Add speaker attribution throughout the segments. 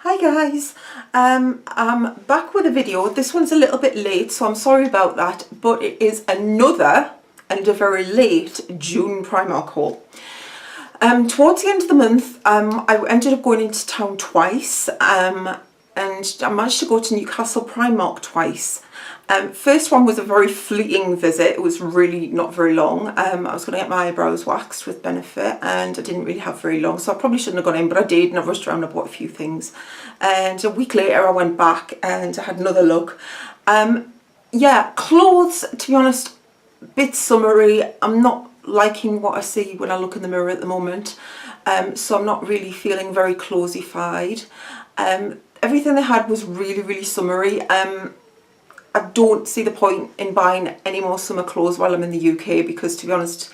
Speaker 1: Hi guys, I'm back with a video. This one's a little bit late, so I'm sorry about that, but it is another and a very late June Primark haul. Towards the end of the month, I ended up going into town twice, and I managed to go to Newcastle Primark twice. First one was a very fleeting visit. It was really not very long. I was going to get my eyebrows waxed with Benefit and I didn't really have very long, so I probably shouldn't have gone in, but I did, and I rushed around and bought a few things. And a week later I went back and I had another look. Yeah, clothes, to be honest, a bit summery. I'm not liking what I see when I look in the mirror at the moment, so I'm not really feeling very clothes-ified. Everything they had was really summery. I don't see the point in buying any more summer clothes while I'm in the UK because, to be honest,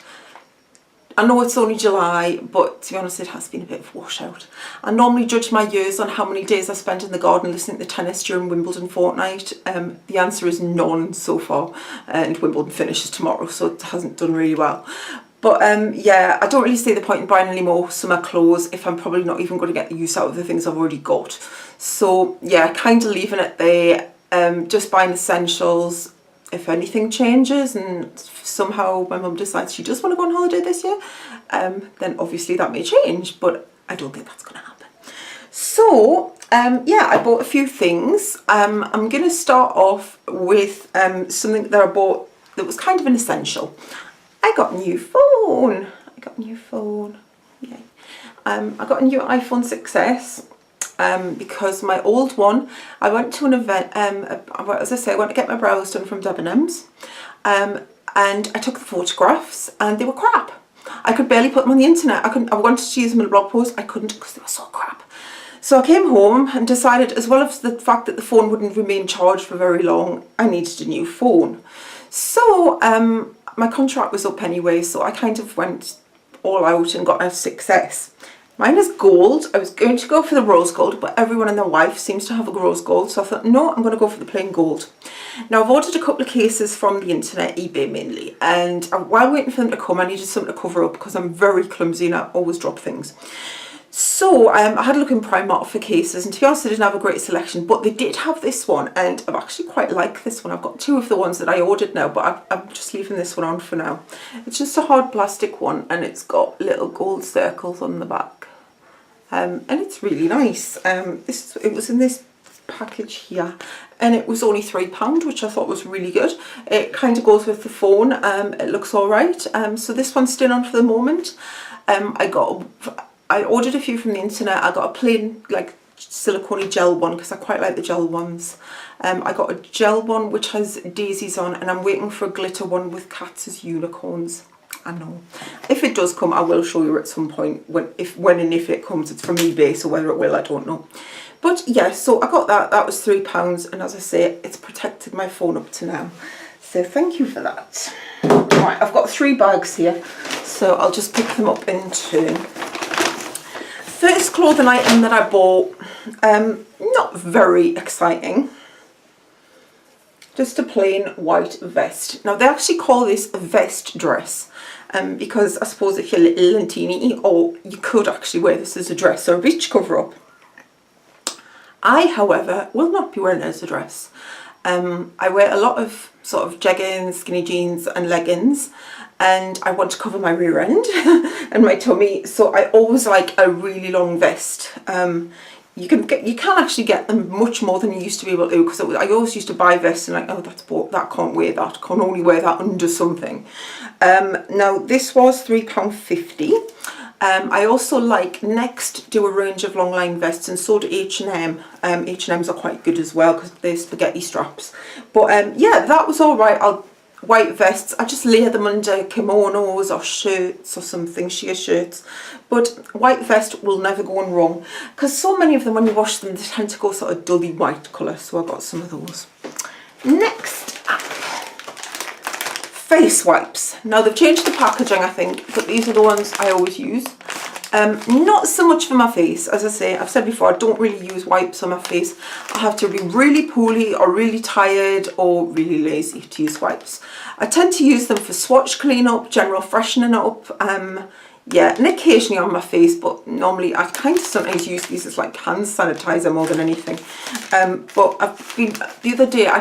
Speaker 1: I know it's only July, but to be honest, it has been a bit of a washout. I normally judge my years on how many days I spent in the garden listening to tennis during Wimbledon fortnight. The answer is none so far, and Wimbledon finishes tomorrow, so it hasn't done really well. But yeah, I don't really see the point in buying any more summer clothes if I'm probably not even going to get the use out of the things I've already got. So yeah, kind of leaving it there. Just buying essentials. If anything changes and somehow my mum decides she does want to go on holiday this year, then obviously that may change, but I don't think that's going to happen. So yeah, I bought a few things. I'm going to start off with something that I bought that was kind of an essential. I got a new phone. Yay. I got a new iPhone 6S. Because my old one, I went to an event, as I say, I went to get my brows done from Debenhams, and I took the photographs and they were crap. I could barely put them on the internet. I wanted to use them in a blog post, I couldn't because they were so crap. So I came home and decided, as well as the fact that the phone wouldn't remain charged for very long, I needed a new phone. So my contract was up anyway, so I kind of went all out and got a 6S. Mine is gold. I was going to go for the rose gold, but everyone and their wife seems to have a rose gold, so I thought, no, I'm going to go for the plain gold. Now, I've ordered a couple of cases from the internet, eBay mainly, and while waiting for them to come, I needed something to cover up because I'm very clumsy and I always drop things. So I had a look in Primark for cases, and to be honest, I didn't have a great selection, but they did have this one, and I've actually quite liked this one. I've got two of the ones that I ordered now, but I'm just leaving this one on for now. It's just a hard plastic one, and it's got little gold circles on the back. And it's really nice. It was in this package here, and it was only £3, which I thought was really good. It kind of goes with the phone. It looks all right. So this one's still on for the moment. I ordered a few from the internet. I got a plain like silicone gel one because I quite like the gel ones. I got a gel one which has daisies on, and I'm waiting for a glitter one with cats as unicorns. I know. If it does come, I will show you at some point when and if it comes. It's from eBay, so whether it will, I don't know. But yeah, so I got that. That was £3, and as I say, it's protected my phone up to now. So thank you for that. Right, I've got 3 bags here, so I'll just pick them up in turn. First clothing item that I bought, not very exciting. Just a plain white vest. Now they actually call this a vest dress, because I suppose if you're little and teeny, or you could actually wear this as a dress or a beach cover up. I, however, will not be wearing it as a dress. I wear a lot of sort of jeggings, skinny jeans and leggings, and I want to cover my rear end and my tummy, so I always like a really long vest. You can actually get them much more than you used to be able to, because I always used to buy vests and like, oh, that's bought, that can't wear that, can only wear that under something. Now this was £3.50. I also like Next do a range of long line vests, and so do H&M. H&M's are quite good as well because they're spaghetti straps. But yeah, that was all right. White vests, I just layer them under kimonos or shirts or something, sheer shirts. But white vest will never go on wrong, because so many of them, when you wash them, they tend to go sort of dully white colour, so I got some of those. Next up, face wipes. Now they've changed the packaging, I think, but these are the ones I always use. Not so much for my face. As I say, I've said before, I don't really use wipes on my face. I have to be really poorly or really tired or really lazy to use wipes. I tend to use them for swatch clean up, general freshening up. Yeah, and occasionally on my face, but normally I kind of sometimes use these as like hand sanitizer more than anything. But the other day I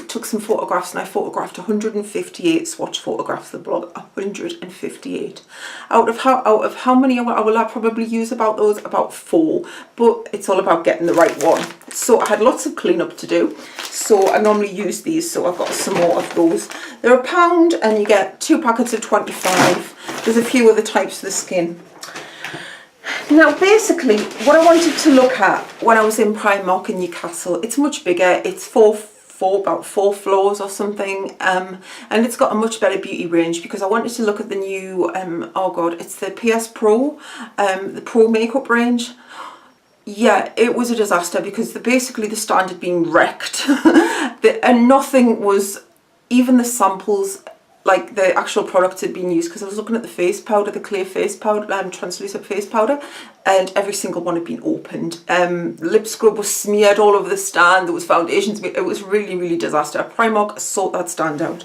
Speaker 1: took some photographs, and I photographed 158 swatch photographs for the blog. 158. Out of how many I will probably use about 4, but it's all about getting the right one. So I had lots of cleanup to do, so I normally use these, so I've got some more of those. They're £1 and you get 2 packets of 25. There's a few other types for the skin. Now basically what I wanted to look at when I was in Primark in Newcastle, it's much bigger, it's about 4 floors or something, and it's got a much better beauty range, because I wanted to look at the new, oh god, it's the PS Pro, the Pro makeup range. Yeah, it was a disaster, because basically the stand had been wrecked and nothing was, even the samples, like the actual products had been used, because I was looking at the face powder, the clear face powder, translucent face powder, and every single one had been opened. Lip scrub was smeared all over the stand, there was foundations, it was really, really disaster. Primark, sort that stand out.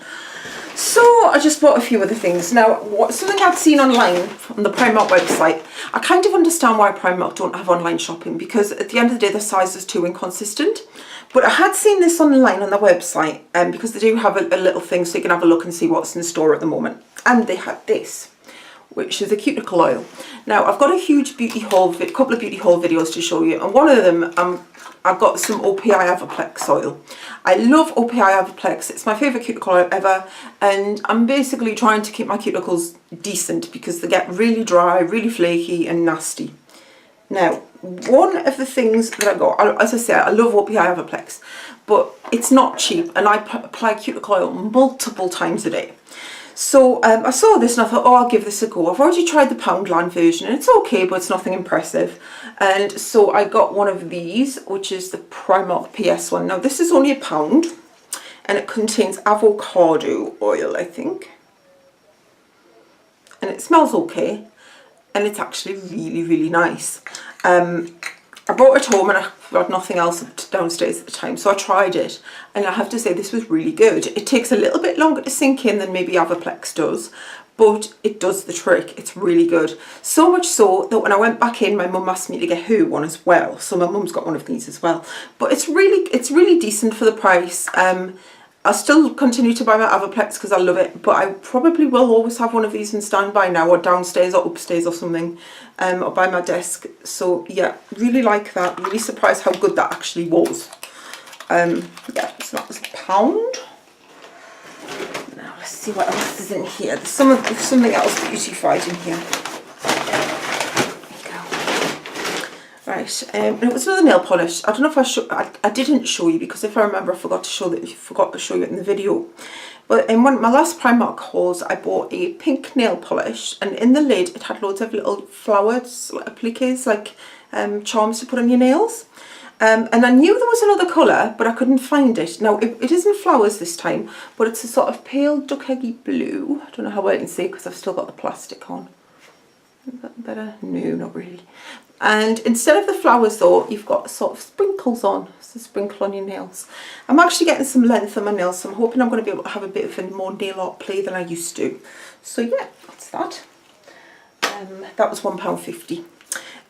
Speaker 1: So I just bought a few other things. Now, something I'd seen online on the Primark website, I kind of understand why Primark don't have online shopping, because at the end of the day their size is too inconsistent. But I had seen this online on their website, because they do have a little thing so you can have a look and see what's in store at the moment. And they had this, which is a cuticle oil. Now I've got a huge beauty haul, couple of beauty haul videos to show you, and one of them I've got some OPI Avaplex oil. I love OPI Avaplex, it's my favourite cuticle oil ever, and I'm basically trying to keep my cuticles decent because they get really dry, really flaky and nasty. Now, one of the things that I got, as I say, I love OPI Avaplex, but it's not cheap, and I apply cuticle oil multiple times a day. So I saw this and I thought, oh, I'll give this a go. I've already tried the Poundland version and it's okay, but it's nothing impressive. And so I got one of these, which is the Primark PS one. Now this is only £1 and it contains avocado oil, I think. And it smells okay. And it's actually really, really nice. I brought it home and I had nothing else downstairs at the time, so I tried it, and I have to say this was really good. It takes a little bit longer to sink in than maybe Avaplex does, but it does the trick. It's really good. So much so that when I went back in, my mum asked me to get her one as well. So my mum's got one of these as well. But it's really decent for the price. I'll still continue to buy my Avaplex because I love it, but I probably will always have one of these in standby now, or downstairs or upstairs or something, or by my desk. So yeah, really like that. Really surprised how good that actually was. Yeah, so that was £1. Now let's see what else is in here. There's something else beautified in here. Right, it was another nail polish. I don't know if I didn't show you, because if I remember I forgot to show you it in the video. But in one of my last Primark hauls I bought a pink nail polish, and in the lid it had loads of little flowers, like appliques, like charms to put on your nails. And I knew there was another colour, but I couldn't find it. Now it isn't flowers this time, but it's a sort of pale duck eggy blue. I don't know how well I can see because I've still got the plastic on. Is that better? No, not really. And instead of the flowers though, you've got sort of sprinkles on, so sprinkle on your nails. I'm actually getting some length on my nails, so I'm hoping I'm going to be able to have a bit of a more nail art play than I used to. So yeah, that's that. That was £1.50.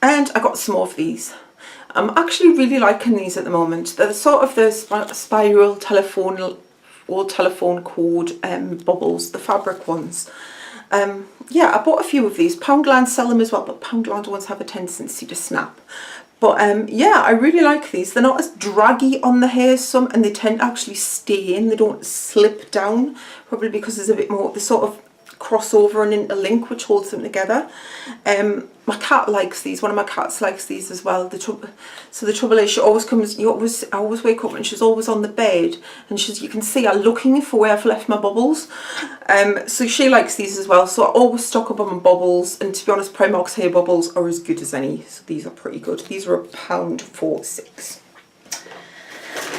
Speaker 1: And I got some more of these. I'm actually really liking these at the moment. They're sort of the spiral telephone cord bubbles, the fabric ones. Yeah, I bought a few of these. Poundland sell them as well, but Poundland ones have a tendency to snap. But yeah, I really like these. They're not as draggy on the hair as some, and they tend to actually stay in. They don't slip down, probably because there's a bit more, they sort of crossover and interlink, which holds them together. My cat likes these. One of my cats likes these as well. The trouble is, she always comes. I always wake up and she's always on the bed, and you can see her looking for where I've left my bubbles. So she likes these as well. So I always stock up on my bubbles, and to be honest, Primark's hair bubbles are as good as any. So these are pretty good. These are £1 for 6.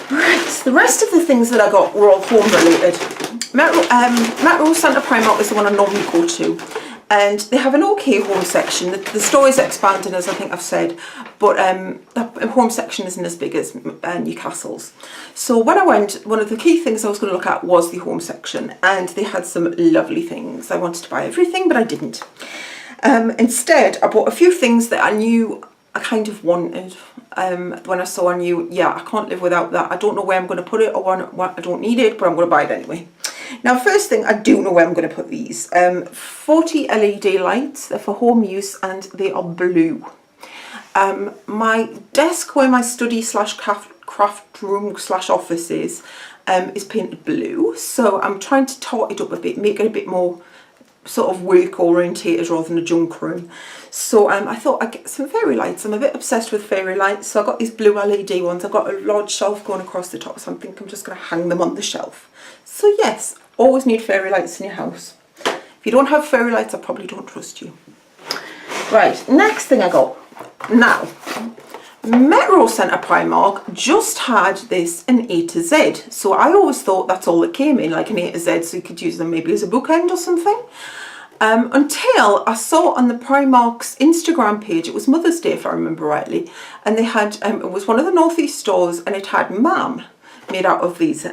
Speaker 1: Right, the rest of the things that I got were all home related. Melrose Centre Primark is the one I normally go to, and they have an okay home section. The store is expanding, as I think I've said, but the home section isn't as big as Newcastle's. So when I went, one of the key things I was going to look at was the home section, and they had some lovely things. I wanted to buy everything, but I didn't. Instead, I bought a few things that I knew I kind of wanted. When I saw, I knew, yeah, I can't live without that. I don't know where I'm going to put it or what, I don't need it, but I'm going to buy it anyway. Now, first thing, I do know where I'm going to put these. 40 LED lights. They're for home use and they are blue. My desk where my study slash craft room slash office is painted blue. So I'm trying to tart it up a bit, make it a bit more sort of work orientated rather than a junk room. So I thought I'd get some fairy lights. I'm a bit obsessed with fairy lights, so I got these blue LED ones. I've got a large shelf going across the top, so I think I'm just going to hang them on the shelf. So yes, always need fairy lights in your house. If you don't have fairy lights, I probably don't trust you. Right, next thing I got. Now, Metro Centre Primark just had this an A to Z. So I always thought that's all that came in, like an A to Z, so you could use them maybe as a bookend or something. Until I saw on the Primark's Instagram page, it was Mother's Day if I remember rightly, and they had, it was one of the North East stores, and it had Mam made out of these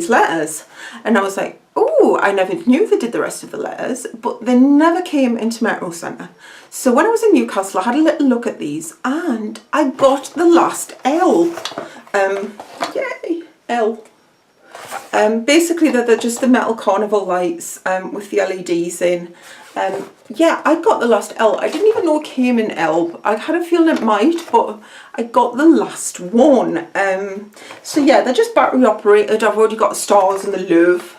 Speaker 1: letters. And I was like, oh, I never knew they did the rest of the letters, but they never came into Metro Centre. So when I was in Newcastle, I had a little look at these and I got the last L. Yay, L. Basically, they're just the metal carnival lights with the LEDs in. Yeah, I got the last L. I didn't even know it came in L. I had a feeling it might, but I got the last one. So yeah, they're just battery operated. I've already got the stars and the love.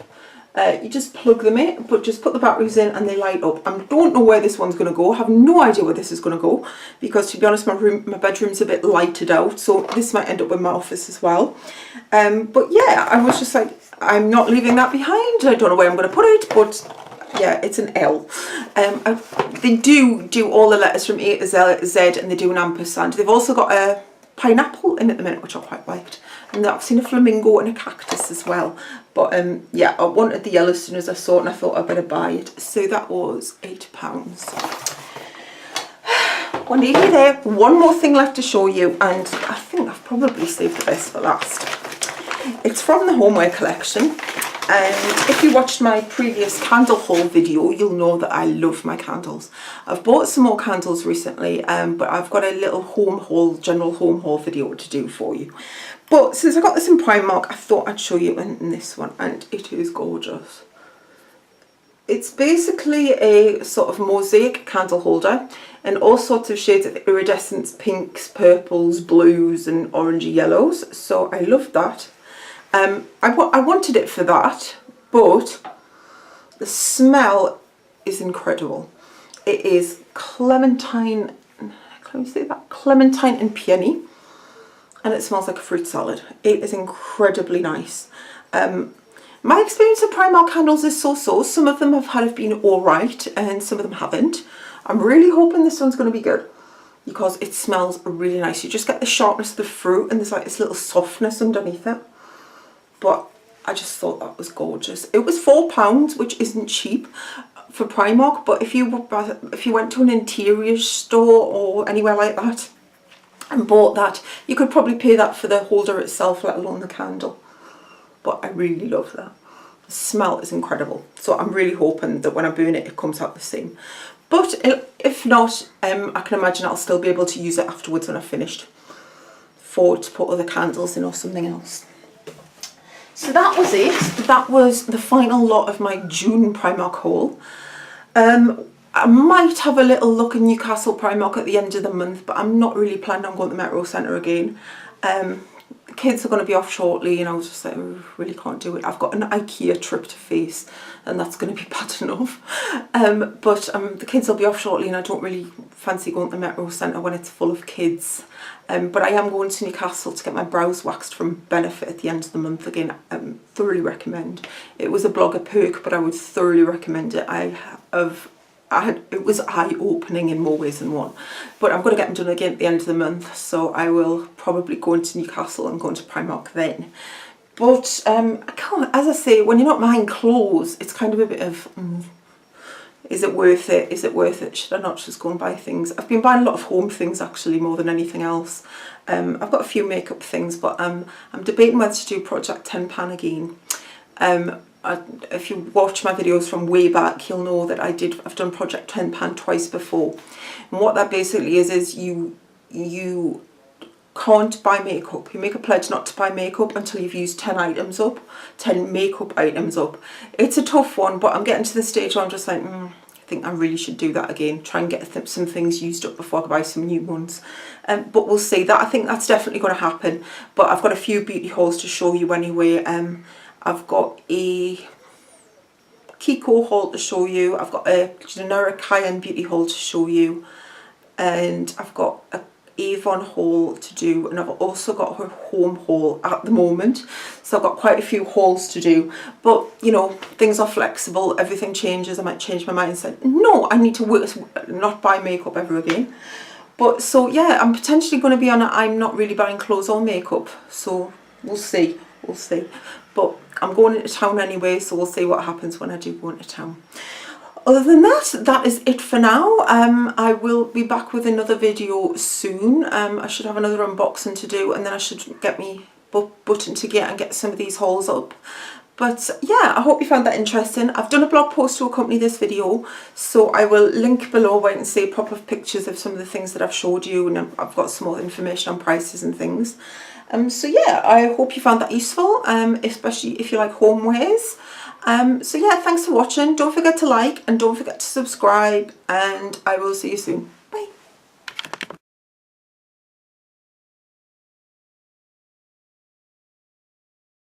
Speaker 1: You just plug them in, but just put the batteries in and they light up. I don't know where this one's going to go. I have no idea where this is going to go because, to be honest, my bedroom's a bit lighted out, so this might end up in my office as well. But yeah, I was just like, I'm not leaving that behind. I don't know where I'm going to put it, but yeah, it's an L. They do all the letters from A to Z, and they do an ampersand. They've also got a pineapple in at the minute, which I quite liked. And I've seen a flamingo and a cactus as well. But yeah, I wanted the yellow as soon as I saw it, and I thought I'd better buy it. So that was £8. We're nearly there. One more thing left to show you, and I think I've probably saved the best for last. It's from the homeware collection. And if you watched my previous candle haul video, you'll know that I love my candles. I've bought some more candles recently, but I've got a little home haul, general home haul video to do for you. But since I got this in Primark, I thought I'd show you in this one, and it is gorgeous. It's basically a sort of mosaic candle holder in all sorts of shades of iridescence, pinks, purples, blues and orangey yellows. So I love that. I wanted it for that, but the smell is incredible. It is clementine, can you say that? Clementine and peony, and it smells like a fruit salad. It is incredibly nice. My experience of Primark candles is so-so. Some of them have been alright and some of them haven't. I'm really hoping this one's going to be good because it smells really nice. You just get the sharpness of the fruit and there's like this little softness underneath it. But I just thought that was gorgeous. It was £4, which isn't cheap for Primark, but if you went to an interior store or anywhere like that and bought that, you could probably pay that for the holder itself, let alone the candle. But I really love that. The smell is incredible. So I'm really hoping that when I burn it, it comes out the same. But if not, I can imagine I'll still be able to use it afterwards when I've finished to put other candles in or something else. So that was it. That was the final lot of my June Primark haul. I might have a little look in Newcastle Primark at the end of the month, but I'm not really planning on going to Metro Centre again. The kids are going to be off shortly and I was just like, I really can't do it. I've got an IKEA trip to face and that's going to be bad enough. But the kids will be off shortly and I don't really fancy going to Metro Centre when it's full of kids. But I am going to Newcastle to get my brows waxed from Benefit at the end of the month again. Thoroughly recommend. It was a blogger perk, but I would thoroughly recommend it. It was eye-opening in more ways than one. But I'm going to get them done again at the end of the month, so I will probably go into Newcastle and go into Primark then. But as I say, when you're not buying clothes, it's kind of a bit of, is it worth it? Is it worth it? Should I not just go and buy things? I've been buying a lot of home things actually, more than anything else. I've got a few makeup things, but I'm debating whether to do Project £10 again. if you watch my videos from way back, you'll know that I've done Project £10 twice before. And what that basically is you can't buy makeup. You make a pledge not to buy makeup until you've used 10 makeup items up. It's a tough one, but I'm getting to the stage where I'm just like, I think I really should do that again. Try and get some things used up before I buy some new ones. But we'll see. I think that's definitely going to happen. But I've got a few beauty hauls to show you anyway. I've got a Kiko haul to show you. I've got a generic high-end beauty haul to show you. And I've got a Avon haul to do, and I've also got her home haul at the moment, so I've got quite a few hauls to do. But you know, things are flexible, everything changes. I might change my mind and say no, I need to not buy makeup ever again. But so yeah, I'm potentially going to be on a I'm not really buying clothes or makeup, so we'll see, but I'm going into town anyway, so we'll see what happens when I do go into town. Other than that, that is it for now. I will be back with another video soon. I should have another unboxing to do, and then I should get me button to get and get some of these hauls up. But yeah, I hope you found that interesting. I've done a blog post to accompany this video, so I will link below where you can see pop-up pictures of some of the things that I've showed you, and I've got some more information on prices and things. So yeah, I hope you found that useful, especially if you like homewares. So yeah, thanks for watching. Don't forget to like and don't forget to subscribe, and I will see you soon.